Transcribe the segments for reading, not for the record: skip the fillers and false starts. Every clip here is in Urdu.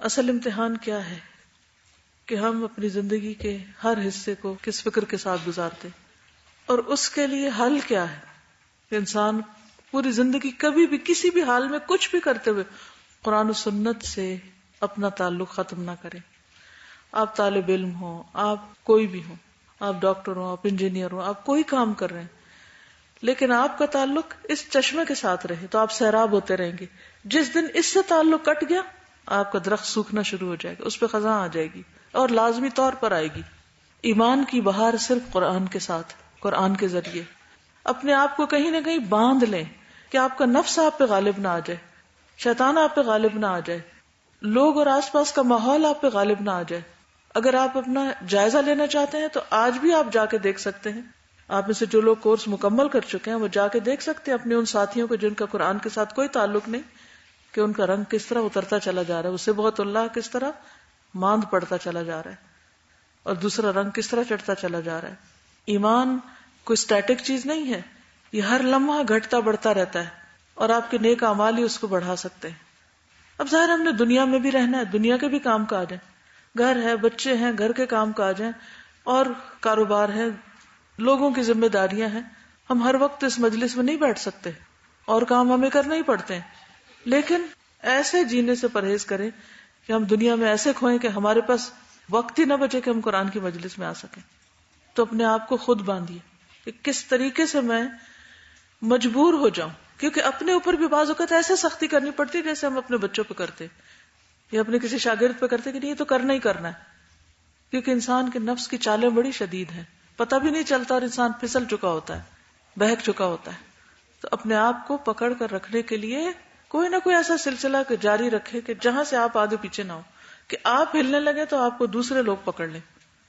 اصل امتحان کیا ہے کہ ہم اپنی زندگی کے ہر حصے کو کس فکر کے ساتھ گزارتے، اور اس کے لیے حل کیا ہے کہ انسان پوری زندگی کبھی بھی کسی بھی حال میں کچھ بھی کرتے ہوئے قرآن و سنت سے اپنا تعلق ختم نہ کریں. آپ طالب علم ہوں، آپ کوئی بھی ہوں، آپ ڈاکٹر ہوں، آپ انجینئر ہوں، آپ کوئی کام کر رہے ہیں، لیکن آپ کا تعلق اس چشمے کے ساتھ رہے تو آپ سیراب ہوتے رہیں گے. جس دن اس سے تعلق کٹ گیا آپ کا درخت سوکھنا شروع ہو جائے گا، اس پہ خزاں آ جائے گی اور لازمی طور پر آئے گی. ایمان کی بہار صرف قرآن کے ساتھ، قرآن کے ذریعے. اپنے آپ کو کہیں نہ کہیں باندھ لیں کہ آپ کا نفس آپ پہ غالب نہ آ جائے، شیطان آپ پہ غالب نہ آ جائے، لوگ اور آس پاس کا ماحول آپ پہ غالب نہ آ جائے. اگر آپ اپنا جائزہ لینا چاہتے ہیں تو آج بھی آپ جا کے دیکھ سکتے ہیں. آپ میں سے جو لوگ کورس مکمل کر چکے ہیں وہ جا کے دیکھ سکتے ہیں اپنے ان ساتھیوں کو جن کا قرآن کے ساتھ کوئی تعلق نہیں، کہ ان کا رنگ کس طرح اترتا چلا جا رہا ہے، اس سے بہت اللہ کس طرح ماند پڑتا چلا جا رہا ہے اور دوسرا رنگ کس طرح چڑھتا چلا جا رہا ہے. ایمان کوئی اسٹیٹک چیز نہیں ہے، یہ ہر لمحہ گھٹتا بڑھتا رہتا ہے اور آپ کے نیک اعمال ہی اس کو بڑھا سکتے ہیں. اب ظاہر ہم نے دنیا میں بھی رہنا ہے، دنیا کے بھی کام کاج ہیں، گھر ہے، بچے ہیں، گھر کے کام کاج ہیں اور کاروبار ہے، لوگوں کی ذمہ داریاں ہیں. ہم ہر وقت اس مجلس میں نہیں بیٹھ سکتے اور کام ہمیں کرنا ہی پڑتے ہیں، لیکن ایسے جینے سے پرہیز کریں کہ ہم دنیا میں ایسے کھوئیں کہ ہمارے پاس وقت ہی نہ بچے کہ ہم قرآن کی مجلس میں آ سکیں. تو اپنے آپ کو خود باندھیے کہ کس طریقے سے میں مجبور ہو جاؤں، کیونکہ اپنے اوپر بھی بعض اوقات ایسے سختی کرنی پڑتی ہے جیسے ہم اپنے بچوں پہ کرتے یا اپنے کسی شاگرد پہ کرتے کہ نہیں یہ تو کرنا ہی کرنا ہے، کیونکہ انسان کے نفس کی چالیں بڑی شدید ہیں، پتہ بھی نہیں چلتا اور انسان پھسل چکا ہوتا ہے، بہک چکا ہوتا ہے. تو اپنے آپ کو پکڑ کر رکھنے کے لیے کوئی نہ کوئی ایسا سلسلہ جاری رکھے کہ جہاں سے آپ آگے پیچھے نہ ہو، کہ آپ ہلنے لگے تو آپ کو دوسرے لوگ پکڑ لیں.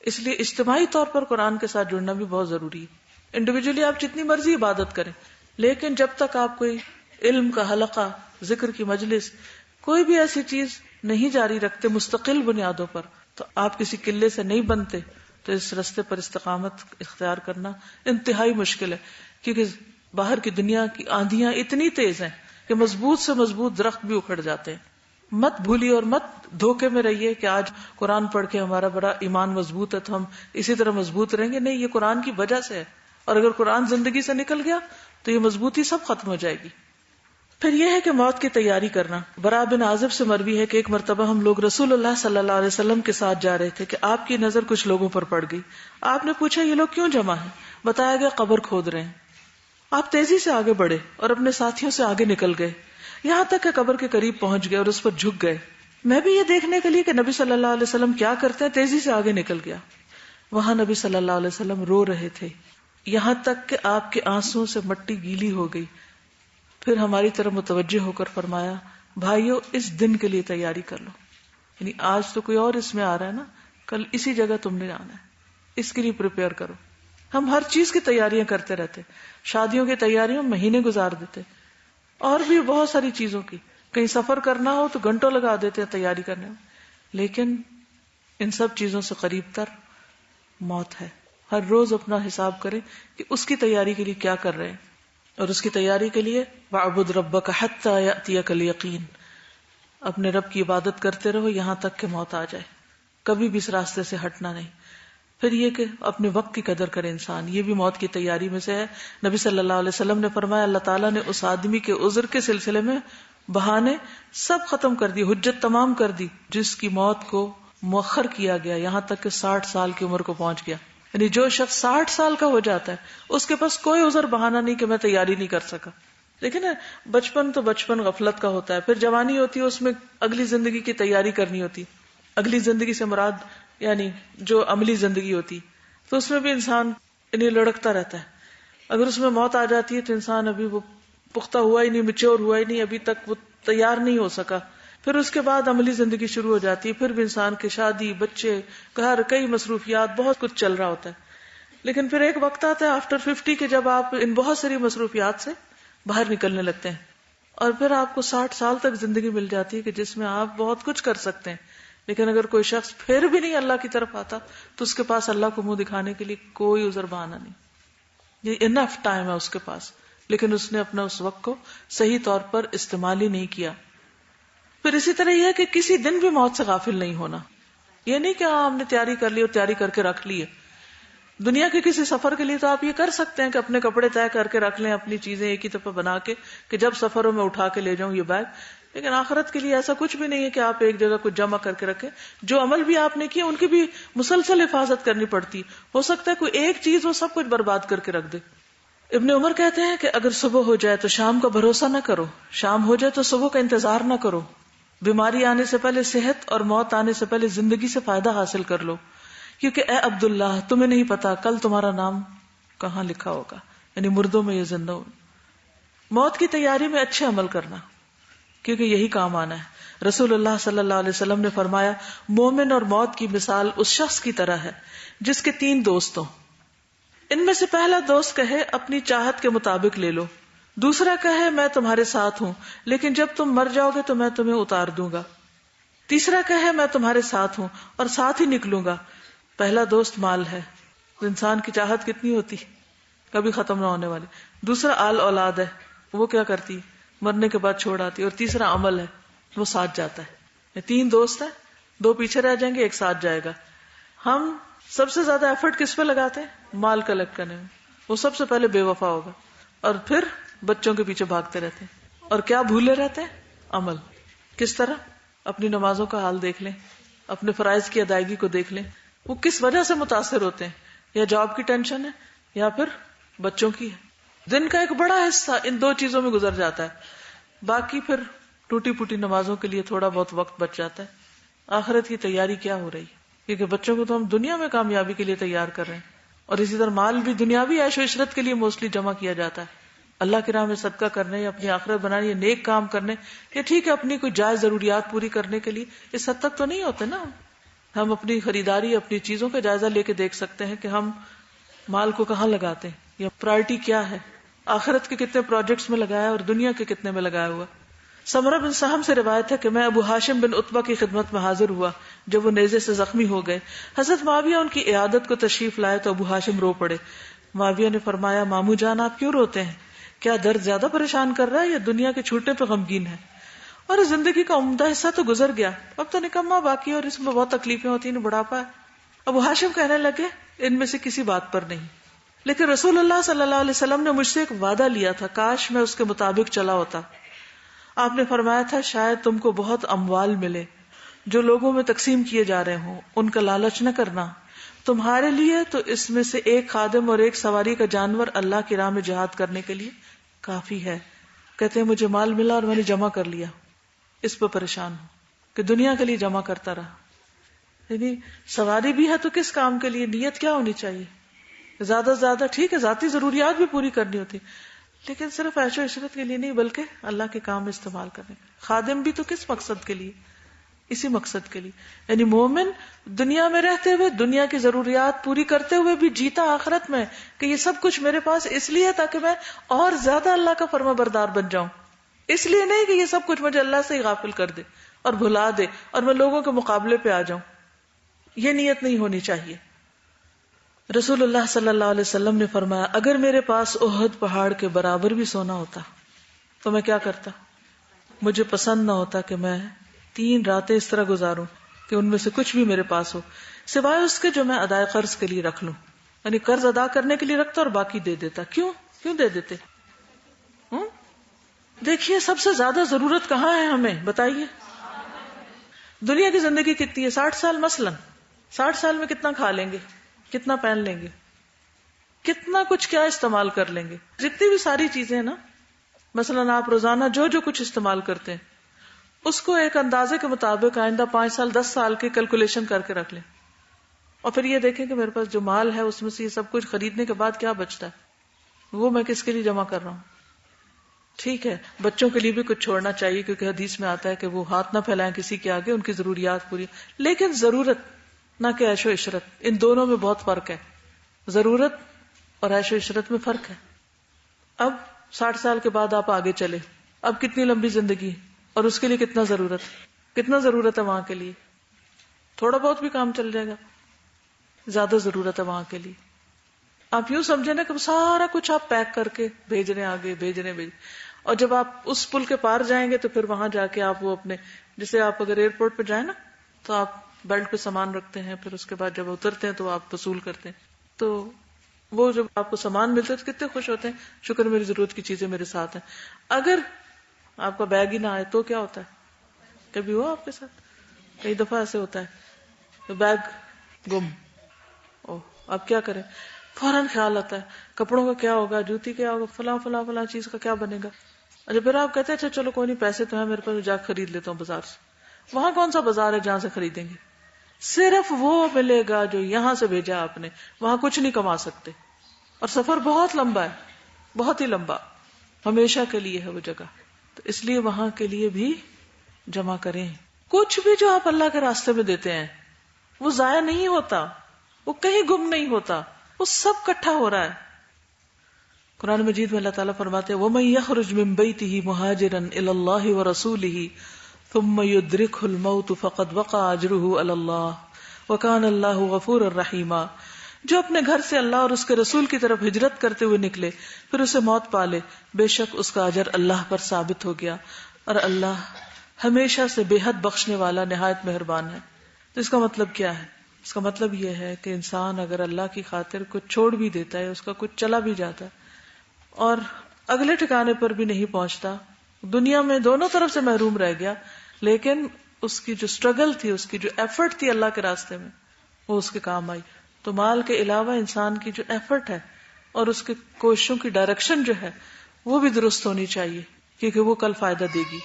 اس لیے اجتماعی طور پر قرآن کے ساتھ جڑنا بھی بہت ضروری ہے. انڈیویجولی آپ جتنی مرضی عبادت کریں، لیکن جب تک آپ کوئی علم کا حلقہ، ذکر کی مجلس، کوئی بھی ایسی چیز نہیں جاری رکھتے مستقل بنیادوں پر، تو آپ کسی قلعے سے نہیں بنتے. تو اس رستے پر استقامت اختیار کرنا انتہائی مشکل ہے، کیونکہ باہر کی دنیا کی آندھیاں اتنی تیز ہیں کہ مضبوط سے مضبوط درخت بھی اکھڑ جاتے ہیں. مت بھولیے اور مت دھوکے میں رہیے کہ آج قرآن پڑھ کے ہمارا بڑا ایمان مضبوط ہے تو ہم اسی طرح مضبوط رہیں گے. نہیں، یہ قرآن کی وجہ سے ہے، اور اگر قرآن زندگی سے نکل گیا تو یہ مضبوطی سب ختم ہو جائے گی. پھر یہ ہے کہ موت کی تیاری کرنا. براء بن عازب سے مروی ہے کہ ایک مرتبہ ہم لوگ رسول اللہ صلی اللہ علیہ وسلم کے ساتھ جا رہے تھے کہ آپ کی نظر کچھ لوگوں پر پڑ گئی. آپ نے پوچھا یہ لوگ کیوں جمع ہیں؟ بتایا گیا قبر کھود رہے ہیں. آپ تیزی سے آگے بڑھے اور اپنے ساتھیوں سے آگے نکل گئے، یہاں تک کہ قبر کے قریب پہنچ گئے اور اس پر جھک گئے. میں بھی یہ دیکھنے کے لیے کہ نبی صلی اللہ علیہ وسلم کیا کرتے ہیں تیزی سے آگے نکل گیا. وہاں نبی صلی اللہ علیہ وسلم رو رہے تھے، یہاں تک کہ آپ کے آنسوں سے مٹی گیلی ہو گئی. پھر ہماری طرف متوجہ ہو کر فرمایا، بھائیو اس دن کے لیے تیاری کر لو. یعنی آج تو کوئی اور اس میں آ رہا ہے نا، کل اسی جگہ تم نے آنا ہے، اس کے لیے پریپیئر کرو. ہم ہر چیز کی تیاریاں کرتے رہتے، شادیوں کی تیاریوں مہینے گزار دیتے، اور بھی بہت ساری چیزوں کی. کہیں سفر کرنا ہو تو گھنٹوں لگا دیتے ہیں تیاری کرنے میں. لیکن ان سب چیزوں سے قریب تر موت ہے. ہر روز اپنا حساب کریں کہ اس کی تیاری کے لیے کیا کر رہے ہیں، اور اس کی تیاری کے لیے وَاعْبُدْ رَبَّكَ حَتَّى يَأْتِيَكَ الْيَقِينُ، اپنے رب کی عبادت کرتے رہو یہاں تک کہ موت آ جائے. کبھی بھی اس راستے سے ہٹنا نہیں. پھر یہ کہ اپنے وقت کی قدر کرے انسان، یہ بھی موت کی تیاری میں سے ہے. نبی صلی اللہ علیہ وسلم نے فرمایا اللہ تعالیٰ نے اس آدمی کے عذر کے سلسلے میں بہانے سب ختم کر دی، حجت تمام کر دی، جس کی موت کو مؤخر کیا گیا یہاں تک کہ 60 سال کی عمر کو پہنچ گیا. یعنی جو شخص 60 سال کا ہو جاتا ہے اس کے پاس کوئی عذر بہانہ نہیں کہ میں تیاری نہیں کر سکا. لیکن بچپن تو بچپن غفلت کا ہوتا ہے، پھر جوانی ہوتی ہے، اس میں اگلی زندگی کی تیاری کرنی ہوتی. اگلی زندگی سے مراد یعنی جو عملی زندگی ہوتی، تو اس میں بھی انسان انہیں لڑکتا رہتا ہے. اگر اس میں موت آ جاتی ہے تو انسان ابھی وہ پختہ ہوا ہی نہیں، میچور ہوا ہی نہیں، ابھی تک وہ تیار نہیں ہو سکا. پھر اس کے بعد عملی زندگی شروع ہو جاتی ہے، پھر بھی انسان کی شادی، بچے، گھر، کئی مصروفیات، بہت کچھ چل رہا ہوتا ہے. لیکن پھر ایک وقت آتا ہے آفٹر 50 کے جب آپ ان بہت ساری مصروفیات سے باہر نکلنے لگتے ہیں، اور پھر آپ کو 60 سال تک زندگی مل جاتی ہے کہ جس میں آپ بہت کچھ کر سکتے ہیں. لیکن اگر کوئی شخص پھر بھی نہیں اللہ کی طرف آتا تو اس کے پاس اللہ کو منہ دکھانے کے لیے کوئی عذر بہانہ نہیں. یہ انف ٹائم ہے اس کے پاس، لیکن اس نے اپنا اس وقت کو صحیح طور پر استعمال ہی نہیں کیا. پھر اسی طرح یہ ہے کہ کسی دن بھی موت سے غافل نہیں ہونا. یہ نہیں کہ ہم نے تیاری کر لی اور تیاری کر کے رکھ لی ہے. دنیا کے کسی سفر کے لیے تو آپ یہ کر سکتے ہیں کہ اپنے کپڑے طے کر کے رکھ لیں, اپنی چیزیں ایک ہی دفعہ بنا کے کہ جب سفروں میں اٹھا کے لے جاؤں یہ بیگ. لیکن آخرت کے لیے ایسا کچھ بھی نہیں ہے کہ آپ ایک جگہ کچھ جمع کر کے رکھیں. جو عمل بھی آپ نے کیے ان کی بھی مسلسل حفاظت کرنی پڑتی. ہو سکتا ہے کوئی ایک چیز وہ سب کچھ برباد کر کے رکھ دے. ابن عمر کہتے ہیں کہ اگر صبح ہو جائے تو شام کا بھروسہ نہ کرو, شام ہو جائے تو صبح کا انتظار نہ کرو. بیماری آنے سے پہلے صحت اور موت آنے سے پہلے زندگی سے فائدہ حاصل کر لو, کیونکہ اے عبداللہ تمہیں نہیں پتا کل تمہارا نام کہاں لکھا ہوگا, یعنی مردوں میں یا زندوں میں. موت کی تیاری میں اچھے عمل کرنا, کیونکہ یہی کام آنا ہے. رسول اللہ صلی اللہ علیہ وسلم نے فرمایا, مومن اور موت کی مثال اس شخص کی طرح ہے جس کے 3 دوست ہوں. ان میں سے پہلا دوست کہے اپنی چاہت کے مطابق لے لو, دوسرا کہے میں تمہارے ساتھ ہوں لیکن جب تم مر جاؤ گے تو میں تمہیں اتار دوں گا, تیسرا کہے میں تمہارے ساتھ ہوں اور ساتھ ہی نکلوں گا. پہلا دوست مال ہے, انسان کی چاہت کتنی ہوتی, کبھی ختم نہ ہونے والی. دوسرا آل اولاد ہے, وہ کیا کرتی, مرنے کے بعد چھوڑ آتی. اور تیسرا عمل ہے, وہ ساتھ جاتا ہے. 3 دوست ہیں, 2 پیچھے رہ جائیں گے, ایک ساتھ جائے گا. ہم سب سے زیادہ ایفرٹ کس پہ لگاتے ہیں, مال کلیکٹ کرنے میں. وہ سب سے پہلے بے وفا ہوگا اور پھر بچوں کے پیچھے بھاگتے رہتے ہیں. اور کیا بھولے رہتے ہیں, عمل. کس طرح, اپنی نمازوں کا حال دیکھ لیں, اپنے فرائض کی ادائیگی کو دیکھ لیں. وہ کس وجہ سے متاثر ہوتے ہیں, یا جاب کی ٹینشن ہے یا پھر بچوں کی ہے. دن کا ایک بڑا حصہ ان 2 چیزوں میں گزر جاتا ہے, باقی پھر ٹوٹی پوٹی نمازوں کے لیے تھوڑا بہت وقت بچ جاتا ہے. آخرت کی تیاری کیا ہو رہی ہے, کیونکہ بچوں کو تو ہم دنیا میں کامیابی کے لیے تیار کر رہے ہیں, اور اسی طرح مال بھی دنیاوی عیش و عشرت کے لیے موسٹلی جمع کیا جاتا ہے. اللہ کی راہ میں صدقہ کرنے یا اپنی آخرت بنانے یا نیک کام کرنے, یا ٹھیک ہے اپنی کوئی جائز ضروریات پوری کرنے کے لیے, اس حد تک تو نہیں ہوتے نا. ہم اپنی خریداری, اپنی چیزوں کا جائزہ لے کے دیکھ سکتے ہیں کہ ہم مال کو کہاں لگاتے ہیں, یا پرائرٹی کیا ہے, آخرت کے کتنے پروجیکٹس میں لگایا اور دنیا کے کتنے میں لگایا ہوا. سمرہ بن سہم سے روایت ہے کہ میں ابو ہاشم بن عتبہ کی خدمت میں حاضر ہوا جب وہ نیزے سے زخمی ہو گئے. حضرت معاویہ ان کی عیادت کو تشریف لائے تو ابو ہاشم رو پڑے. معاویہ نے فرمایا, مامو جان آپ کیوں روتے ہیں, کیا درد زیادہ پریشان کر رہا ہے یا دنیا کے چھوٹنے پہ غمگین ہے؟ اور زندگی کا عمدہ حصہ تو گزر گیا, اب تو نکما باقی اور اس میں بہت تکلیفیں ہوتی ہیں, بڑھاپا ہے. ابو ہاشم کہنے لگے, ان میں سے کسی بات پر نہیں, لیکن رسول اللہ صلی اللہ علیہ وسلم نے مجھ سے ایک وعدہ لیا تھا, کاش میں اس کے مطابق چلا ہوتا. آپ نے فرمایا تھا شاید تم کو بہت اموال ملے جو لوگوں میں تقسیم کیے جا رہے ہوں, ان کا لالچ نہ کرنا. تمہارے لیے تو اس میں سے ایک خادم اور ایک سواری کا جانور اللہ کی راہ میں جہاد کرنے کے لیے کافی ہے. کہتے ہیں مجھے مال ملا اور میں نے جمع کر لیا, اس پہ پریشان ہوں کہ دنیا کے لیے جمع کرتا رہا. یعنی سواری بھی ہے تو کس کام کے لیے, نیت کیا ہونی چاہیے؟ زیادہ سے زیادہ ٹھیک ہے ذاتی ضروریات بھی پوری کرنی ہوتی, لیکن صرف عیش و عشرت کے لیے نہیں بلکہ اللہ کے کام میں استعمال کرنے. خادم بھی تو کس مقصد کے لیے, اسی مقصد کے لیے. یعنی مومن دنیا میں رہتے ہوئے دنیا کی ضروریات پوری کرتے ہوئے بھی جیتا آخرت میں, کہ یہ سب کچھ میرے پاس اس لیے ہے تاکہ میں اور زیادہ اللہ کا فرما بردار بن جاؤں, اس لیے نہیں کہ یہ سب کچھ مجھے اللہ سے ہی غافل کر دے اور بھلا دے اور میں لوگوں کے مقابلے پہ آ جاؤں. یہ نیت نہیں ہونی چاہیے. رسول اللہ صلی اللہ علیہ وسلم نے فرمایا, اگر میرے پاس احد پہاڑ کے برابر بھی سونا ہوتا تو میں کیا کرتا, مجھے پسند نہ ہوتا کہ میں 3 راتیں اس طرح گزاروں کہ ان میں سے کچھ بھی میرے پاس ہو سوائے اس کے جو میں ادائے قرض کے لیے رکھ لوں. یعنی قرض ادا کرنے کے لیے رکھتا اور باقی دے دیتا. کیوں دے دیتے؟ دیکھیے سب سے زیادہ ضرورت کہاں ہے ہمیں, بتائیے. دنیا کی زندگی کتنی ہے, 60 سال مثلاً. 60 سال میں کتنا کھا لیں گے, کتنا پہن لیں گے, کتنا کچھ کیا استعمال کر لیں گے. جتنی بھی ساری چیزیں ہیں نا, مثلاً آپ روزانہ جو کچھ استعمال کرتے ہیں اس کو ایک اندازے کے مطابق آئندہ 5 سال 10 سال کی کیلکولیشن کر کے رکھ لیں, اور پھر یہ دیکھیں کہ میرے پاس جو مال ہے اس میں سے یہ سب کچھ خریدنے کے بعد کیا بچتا ہے, وہ میں کس کے لیے جمع کر رہا ہوں. ٹھیک ہے بچوں کے لیے بھی کچھ چھوڑنا چاہیے کیونکہ حدیث میں آتا ہے کہ وہ ہاتھ نہ پھیلائیں کسی کے آگے, ان کی ضروریات پوری, لیکن ضرورت نہ کہ عیش و عشرت. ان دونوں میں بہت فرق ہے, ضرورت اور عیش و عشرت میں فرق ہے. اب 60 سال کے بعد آپ آگے چلے, اب کتنی لمبی زندگی اور اس کے لیے کتنا ضرورت ہے وہاں کے لیے. تھوڑا بہت بھی کام چل جائے گا, زیادہ ضرورت ہے وہاں کے لیے. آپ یوں سمجھے نا کہ سارا کچھ آپ پیک کر کے بھیج رہے ہیں آگے, اور جب آپ اس پل کے پار جائیں گے تو پھر وہاں جا کے آپ وہ اپنے جسے آپ اگر ایئرپورٹ پہ جائیں نا تو آپ بیلٹ پہ سامان رکھتے ہیں، پھر اس کے بعد جب اترتے ہیں تو آپ وصول کرتے ہیں، تو وہ جب آپ کو سامان ملتا ہے تو کتنے خوش ہوتے ہیں، شکر میری ضرورت کی چیزیں میرے ساتھ ہیں. اگر آپ کا بیگ ہی نہ آئے تو کیا ہوتا ہے؟ کبھی ہوا آپ کے ساتھ؟ کئی دفعہ ایسے ہوتا ہے تو بیگ گم، اب کیا کریں؟ فوراً خیال آتا ہے کپڑوں کا کیا ہوگا، جوتی کیا ہوگا، فلاں فلاں فلاں چیز کا کیا بنے گا. اچھا پھر آپ کہتے ہیں اچھا چلو کوئی نہیں، پیسے تو ہیں میرے پاس، جا خرید لیتا ہوں بازار سے. وہاں کون سا بازار ہے جہاں سے خریدیں گے؟ صرف وہ ملے گا جو یہاں سے بھیجا آپ نے، وہاں کچھ نہیں کما سکتے. اور سفر بہت لمبا ہے، بہت ہی لمبا، ہمیشہ کے لیے ہے وہ جگہ. تو اس لیے وہاں کے لیے بھی جمع کریں. کچھ بھی جو آپ اللہ کے راستے میں دیتے ہیں وہ ضائع نہیں ہوتا، وہ کہیں گم نہیں ہوتا، وہ سب کٹھا ہو رہا ہے. قرآن مجید میں اللہ تعالیٰ فرماتے ہیں وَمَن يَخْرُجْ مِن بَيْتِهِ مُهَاجِرًا إِلَى اللَّهِ وَرَسُولِهِ ثُمَّ يُدْرِكْهُ الْمَوْتُ فَقَدْ وَقَعَ أَجْرُهُ عَلَى اللَّهِ وَكَانَ اللَّهُ غَفُورًا رَحِيمًا. جو اپنے گھر سے اللہ اور اس کے رسول کی طرف ہجرت کرتے ہوئے نکلے پھر اسے موت پالے، بے شک اس کا اجر اللہ پر ثابت ہو گیا، اور اللہ ہمیشہ سے بے حد بخشنے والا نہایت مہربان ہے. تو اس کا مطلب کیا ہے؟ اس کا مطلب یہ ہے کہ انسان اگر اللہ کی خاطر کچھ چھوڑ بھی دیتا ہے، اس کا کچھ چلا بھی جاتا ہے اور اگلے ٹھکانے پر بھی نہیں پہنچتا، دنیا میں دونوں طرف سے محروم رہ گیا، لیکن اس کی جو سٹرگل تھی، اس کی جو ایفرٹ تھی اللہ کے راستے میں، وہ اس کے کام آئی. تو مال کے علاوہ انسان کی جو ایفرٹ ہے اور اس کے کوششوں کی ڈائریکشن جو ہے وہ بھی درست ہونی چاہیے، کیونکہ وہ کل فائدہ دے گی.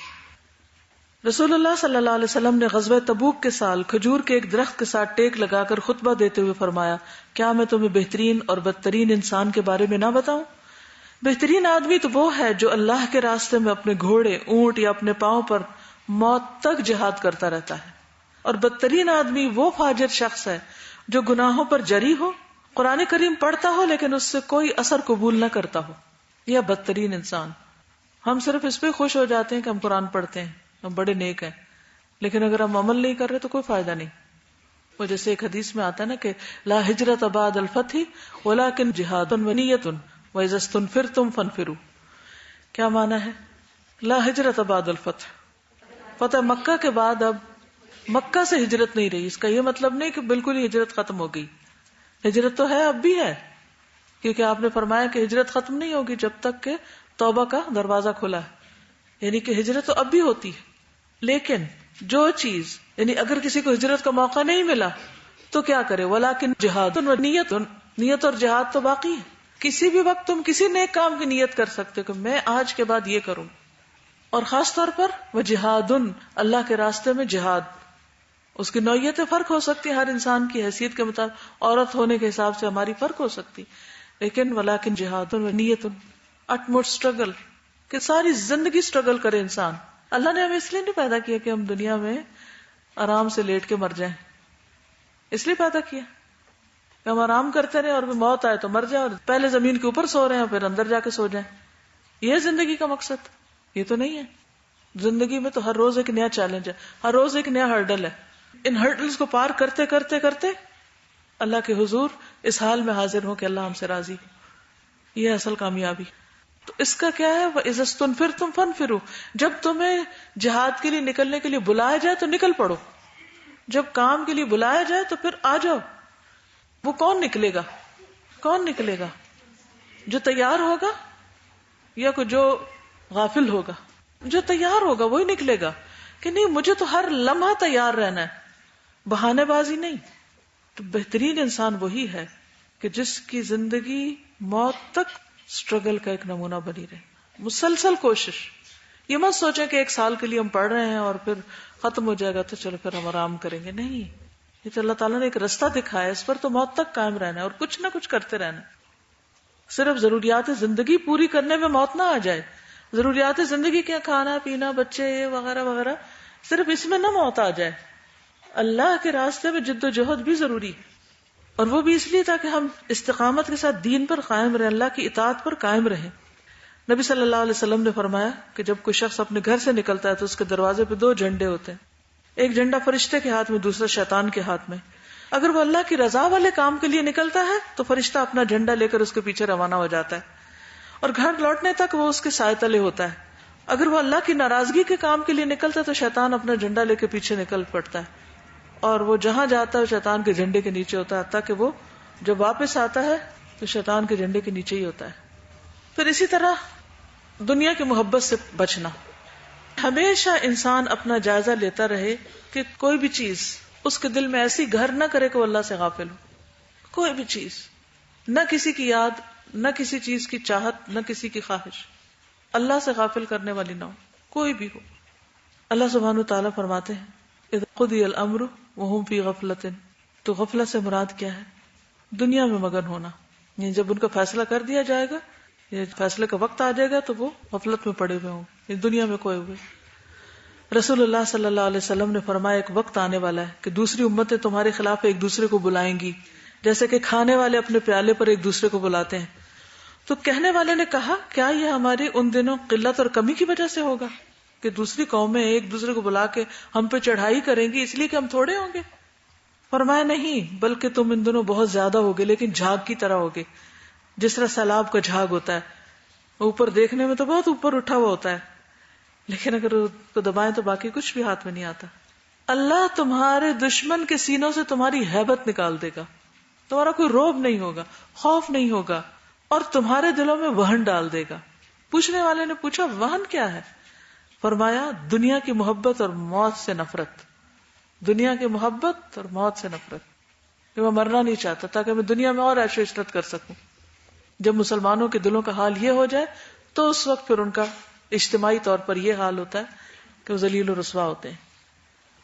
رسول اللہ صلی اللہ علیہ وسلم نے غزوہ تبوک کے سال کھجور کے ایک درخت کے ساتھ ٹیک لگا کر خطبہ دیتے ہوئے فرمایا، کیا میں تمہیں بہترین اور بدترین انسان کے بارے میں نہ بتاؤں؟ بہترین آدمی تو وہ ہے جو اللہ کے راستے میں اپنے گھوڑے، اونٹ یا اپنے پاؤں پر موت تک جہاد کرتا رہتا ہے، اور بدترین آدمی وہ فاجر شخص ہے جو گناہوں پر جری ہو، قرآن کریم پڑھتا ہو لیکن اس سے کوئی اثر قبول نہ کرتا ہو. یہ بدترین انسان. ہم صرف اس پہ خوش ہو جاتے ہیں کہ ہم قرآن پڑھتے ہیں، ہم بڑے نیک ہیں، لیکن اگر ہم عمل نہیں کر رہے تو کوئی فائدہ نہیں. وہ جیسے ایک حدیث میں آتا ہے نا کہ لا ہجرت بعد الفتح ولکن جہاد ونیۃ وَإِذَا اسْتُنْفِرْتُمْ فَانْفِرُوا. کیا معنی ہے؟ لا ہجرت بعد الفتح، فتح مکہ کے بعد اب مکہ سے ہجرت نہیں رہی. اس کا یہ مطلب نہیں کہ بالکل ہی ہجرت ختم ہو گئی، ہجرت تو ہے، اب بھی ہے، کیونکہ آپ نے فرمایا کہ ہجرت ختم نہیں ہوگی جب تک کہ توبہ کا دروازہ کھلا ہے. یعنی کہ ہجرت تو اب بھی ہوتی ہے، لیکن جو چیز، یعنی اگر کسی کو ہجرت کا موقع نہیں ملا تو کیا کرے؟ ولیکن جہاد و نیت، نیت اور جہاد تو باقی ہے. کسی بھی وقت تم کسی نیک کام کی نیت کر سکتے ہو کہ میں آج کے بعد یہ کروں. اور خاص طور پر وہ جہاد، اللہ کے راستے میں جہاد، اس کی نوعیتیں فرق ہو سکتی ہیں ہر انسان کی حیثیت کے مطابق، عورت ہونے کے حساب سے ہماری فرق ہو سکتی، لیکن ولیکن جہاد و نیت، اٹموسٹ اسٹرگل، کہ ساری زندگی اسٹرگل کرے انسان. اللہ نے ہمیں اس لیے نہیں پیدا کیا کہ ہم دنیا میں آرام سے لیٹ کے مر جائیں، اس لیے پیدا کیا کہ ہم آرام کرتے رہے اور موت آئے تو مر جائیں، اور پہلے زمین کے اوپر سو رہے ہیں پھر اندر جا کے سو جائیں. یہ زندگی کا مقصد؟ یہ تو نہیں ہے. زندگی میں تو ہر روز ایک نیا چیلنج ہے، ہر روز ایک نیا ہرڈل ہے. ان ہرڈلز کو پار کرتے کرتے کرتے اللہ کے حضور اس حال میں حاضر ہوں کہ اللہ ہم سے راضی. یہ اصل کامیابی. تو اس کا کیا ہے؟ وَإِذَا اسْتُنْفِرْتُمْ فَانْفِرُوا. جب تمہیں جہاد کے لیے نکلنے کے لیے بلایا جائے تو نکل پڑو، جب کام کے لیے بلایا جائے تو پھر آ جاؤ. وہ کون نکلے گا؟ کون نکلے گا؟ جو تیار ہوگا یا کوئی جو غافل ہوگا؟ جو تیار ہوگا وہی نکلے گا کہ نہیں مجھے تو ہر لمحہ تیار رہنا ہے، بہانے بازی نہیں. تو بہترین انسان وہی ہے کہ جس کی زندگی موت تک اسٹرگل کا ایک نمونہ بنی رہے، مسلسل کوشش. یہ مت سوچیں کہ ایک سال کے لیے ہم پڑھ رہے ہیں اور پھر ختم ہو جائے گا تو چلو پھر ہم آرام کریں گے. نہیں، یہ تو اللہ تعالیٰ نے ایک رستہ دکھایا، اس پر تو موت تک قائم رہنا ہے اور کچھ نہ کچھ کرتے رہنا. صرف ضروریات زندگی پوری کرنے میں موت نہ آ جائے. ضروریات زندگی کیا؟ کھانا پینا، بچے، یہ وغیرہ وغیرہ، صرف اس میں نہ موت آ جائے. اللہ کے راستے میں جد و جہد بھی ضروری ہے، اور وہ بھی اس لیے تاکہ ہم استقامت کے ساتھ دین پر قائم رہیں، اللہ کی اطاعت پر قائم رہیں. نبی صلی اللہ علیہ وسلم نے فرمایا کہ جب کوئی شخص اپنے گھر سے نکلتا ہے تو اس کے دروازے پہ 2 جھنڈے ہوتے ہیں، ایک جھنڈا فرشتے کے ہاتھ میں، دوسرا شیطان کے ہاتھ میں. اگر وہ اللہ کی رضا والے کام کے لیے نکلتا ہے تو فرشتہ اپنا جھنڈا لے کر اس کے پیچھے روانہ ہو جاتا ہے، اور گھر لوٹنے تک وہ اس کے سائے تلے ہوتا ہے. اگر وہ اللہ کی ناراضگی کے کام کے لیے نکلتا ہے تو شیطان اپنا جھنڈا لے کے پیچھے نکل پڑتا ہے، اور وہ جہاں جاتا ہے شیطان کے جھنڈے کے نیچے ہوتا ہے، تاکہ وہ جب واپس آتا ہے تو شیطان کے جھنڈے کے نیچے ہی ہوتا ہے۔ پھر اسی طرح دنیا کی محبت سے بچنا، ہمیشہ انسان اپنا جائزہ لیتا رہے کہ کوئی بھی چیز اس کے دل میں ایسی گھر نہ کرے کہ وہ اللہ سے غافل ہو۔ کوئی بھی چیز، نہ کسی کی یاد، نہ کسی چیز کی چاہت، نہ کسی کی خواہش، اللہ سے غافل کرنے والی نہ ہو، کوئی بھی ہو۔ اللہ سبحانہ وتعالیٰ فرماتے ہیں اذ قضی الامر وهم فی غفلۃ، تو غفلت سے مراد کیا ہے؟ دنیا میں مگن ہونا، یعنی جب ان کا فیصلہ کر دیا جائے گا یا فیصلے کا وقت آ جائے گا تو وہ غفلت میں پڑے ہوئے ہوں، یعنی دنیا میں کھوئے ہوئے۔ رسول اللہ صلی اللہ علیہ وسلم نے فرمایا ایک وقت آنے والا ہے کہ دوسری امتیں تمہارے خلاف ایک دوسرے کو بلائیں گی، جیسے کہ کھانے والے اپنے پیالے پر ایک دوسرے کو بلاتے ہیں۔ تو کہنے والے نے کہا کیا یہ ہماری ان دنوں قلت اور کمی کی وجہ سے ہوگا کہ دوسری قومیں ایک دوسرے کو بلا کے ہم پہ چڑھائی کریں گی اس لیے کہ ہم تھوڑے ہوں گے؟ فرمایا نہیں، بلکہ تم ان دنوں بہت زیادہ ہوگے، لیکن جھاگ کی طرح ہوگے، جس طرح سیلاب کا جھاگ ہوتا ہے، اوپر دیکھنے میں تو بہت اوپر اٹھا ہوا ہوتا ہے، لیکن اگر اس کو دبائیں تو باقی کچھ بھی ہاتھ میں نہیں آتا۔ اللہ تمہارے دشمن کے سینوں سے تمہاری ہیبت نکال دے گا، تمہارا کوئی روب نہیں ہوگا، خوف نہیں ہوگا، اور تمہارے دلوں میں وہن ڈال دے گا۔ پوچھنے والے نے پوچھا وہن کیا ہے؟ فرمایا دنیا کی محبت اور موت سے نفرت، دنیا کی محبت اور موت سے نفرت، کہ میں مرنا نہیں چاہتا تاکہ میں دنیا میں اور عیش و عشرت کر سکوں۔ جب مسلمانوں کے دلوں کا حال یہ ہو جائے تو اس وقت پھر ان کا اجتماعی طور پر یہ حال ہوتا ہے کہ وہ ذلیل و رسوا ہوتے ہیں۔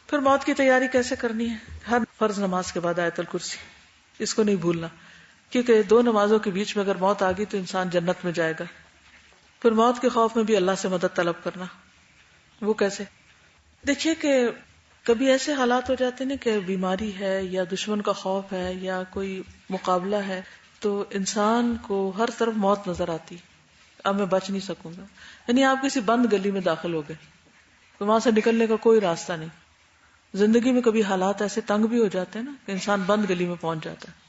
پھر موت کی تیاری کیسے کرنی ہے؟ ہر فرض نماز کے بعد آیت الکرسی، اس کو نہیں بھولنا، کیونکہ دو نمازوں کے بیچ میں اگر موت آ گئی تو انسان جنت میں جائے گا۔ پھر موت کے خوف میں بھی اللہ سے مدد طلب کرنا۔ وہ کیسے؟ دیکھیے کہ کبھی ایسے حالات ہو جاتے ہیں کہ بیماری ہے یا دشمن کا خوف ہے یا کوئی مقابلہ ہے، تو انسان کو ہر طرف موت نظر آتی، اب میں بچ نہیں سکوں گا، یعنی آپ کسی بند گلی میں داخل ہو گئے تو وہاں سے نکلنے کا کوئی راستہ نہیں۔ زندگی میں کبھی حالات ایسے تنگ بھی ہو جاتے ہیں نا کہ انسان بند گلی میں پہنچ جاتا ہے،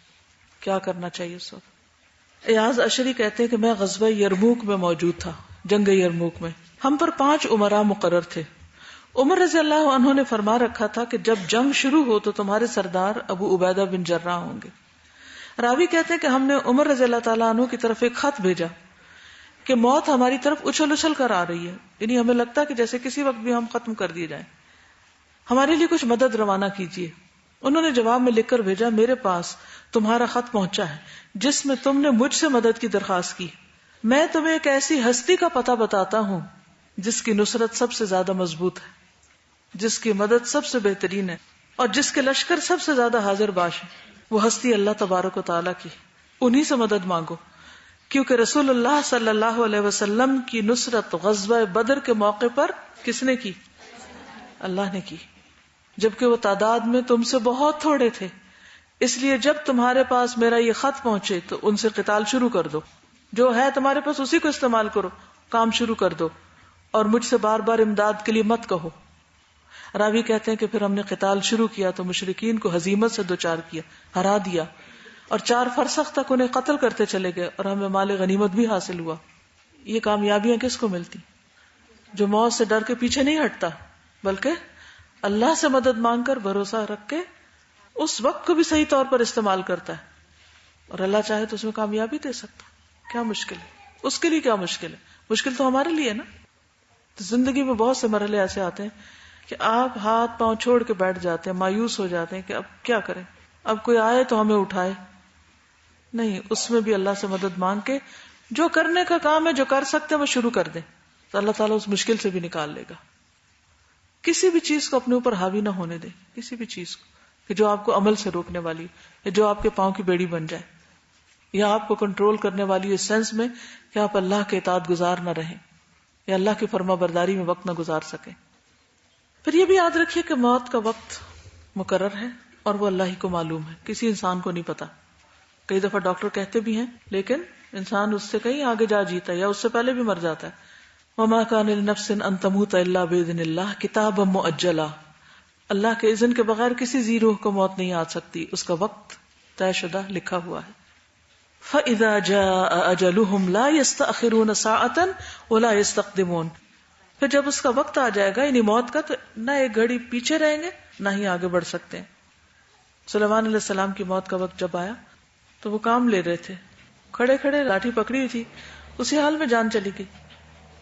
کیا کرنا چاہیے اس وقت؟ ایاز اشری کہتے ہیں کہ میں غزوہ یرموک میں موجود تھا، جنگ یرموک میں ہم پر 5 امراء مقرر تھے۔ عمر رضی اللہ عنہ نے فرما رکھا تھا کہ جب جنگ شروع ہو تو تمہارے سردار ابو عبیدہ بن جراح ہوں گے۔ راوی کہتے ہیں کہ ہم نے عمر رضی اللہ تعالیٰ عنہ کی طرف ایک خط بھیجا کہ موت ہماری طرف اچھل اچھل کر آ رہی ہے، یعنی ہمیں لگتا ہے کہ جیسے کسی وقت بھی ہم ختم کر دیے جائیں، ہمارے لیے کچھ مدد روانہ کیجیے۔ انہوں نے جواب میں لکھ کر بھیجا میرے پاس تمہارا خط پہنچا ہے جس میں تم نے مجھ سے مدد کی درخواست کی، میں تمہیں ایک ایسی ہستی کا پتہ بتاتا ہوں جس کی نصرت سب سے زیادہ مضبوط ہے، جس کی مدد سب سے بہترین ہے، اور جس کے لشکر سب سے زیادہ حاضر باش ہے۔ وہ ہستی اللہ تبارک و تعالیٰ کی، انہی سے مدد مانگو، کیونکہ رسول اللہ صلی اللہ علیہ وسلم کی نصرت غزوہ بدر کے موقع پر کس نے کی؟ اللہ نے کی، جبکہ وہ تعداد میں تم سے بہت تھوڑے تھے۔ اس لیے جب تمہارے پاس میرا یہ خط پہنچے تو ان سے قتال شروع کر دو، جو ہے تمہارے پاس اسی کو استعمال کرو، کام شروع کر دو، اور مجھ سے بار بار امداد کے لیے مت کہو۔ راوی کہتے ہیں کہ پھر ہم نے قتال شروع کیا تو مشرکین کو ہزیمت سے دوچار کیا، ہرا دیا، اور 4 فرسخ تک انہیں قتل کرتے چلے گئے، اور ہمیں مال غنیمت بھی حاصل ہوا۔ یہ کامیابیاں کس کو ملتی؟ جو موت سے ڈر کے پیچھے نہیں ہٹتا بلکہ اللہ سے مدد مانگ کر بھروسہ رکھ کے اس وقت کو بھی صحیح طور پر استعمال کرتا ہے، اور اللہ چاہے تو اس میں کامیابی دے سکتا۔ کیا مشکل ہے اس کے لیے؟ کیا مشکل ہے؟ مشکل تو ہمارے لیے نا۔ تو زندگی میں بہت سے مرحلے ایسے آتے ہیں کہ آپ ہاتھ پاؤں چھوڑ کے بیٹھ جاتے ہیں، مایوس ہو جاتے ہیں کہ اب کیا کریں، اب کوئی آئے تو ہمیں اٹھائے نہیں۔ اس میں بھی اللہ سے مدد مانگ کے جو کرنے کا کام ہے، جو کر سکتے ہیں وہ شروع کر دیں، تو اللہ تعالیٰ اس مشکل سے بھی نکال لے گا۔ کسی بھی چیز کو اپنے اوپر حاوی نہ ہونے دیں، کسی بھی چیز کو کہ جو آپ کو عمل سے روکنے والی یا جو آپ کے پاؤں کی بیڑی بن جائے، یا آپ کو کنٹرول کرنے والی اس سینس میں کہ آپ اللہ کے اطاعت گزار نہ رہیں یا اللہ کی فرما برداری میں وقت نہ گزار سکیں۔ پھر یہ بھی یاد رکھیے کہ موت کا وقت مقرر ہے اور وہ اللہ ہی کو معلوم ہے، کسی انسان کو نہیں پتا۔ کئی دفعہ ڈاکٹر کہتے بھی ہیں لیکن انسان اس سے کہیں آگے جا جیتا ہے یا اس سے پہلے بھی مر جاتا ہے۔ وَمَا كَانَ لِنَفْسٍ أَن تَمُوتَ إِلَّا بِإِذْنِ اللَّهِ كِتَابًا مُؤَجَّلًا، اللہ کے اذن کے بغیر کسی ذی روح کو موت نہیں آ سکتی، اس کا وقت طے شدہ لکھا ہوا ہے۔ فَإِذَا جَاءَ أَجَلُهُمْ لَا يَسْتَأْخِرُونَ سَاعَةً وَلَا يَسْتَقْدِمُونَ، پھر جب اس کا وقت آ جائے گا یعنی موت کا، تو نہ ایک گھڑی پیچھے رہیں گے نہ ہی آگے بڑھ سکتے ہیں. سلیمان علیہ السلام کی موت کا وقت جب آیا تو وہ کام لے رہے تھے، کھڑے کھڑے لاٹھی پکڑی ہوئی تھی، اسی حال میں جان چلی گئی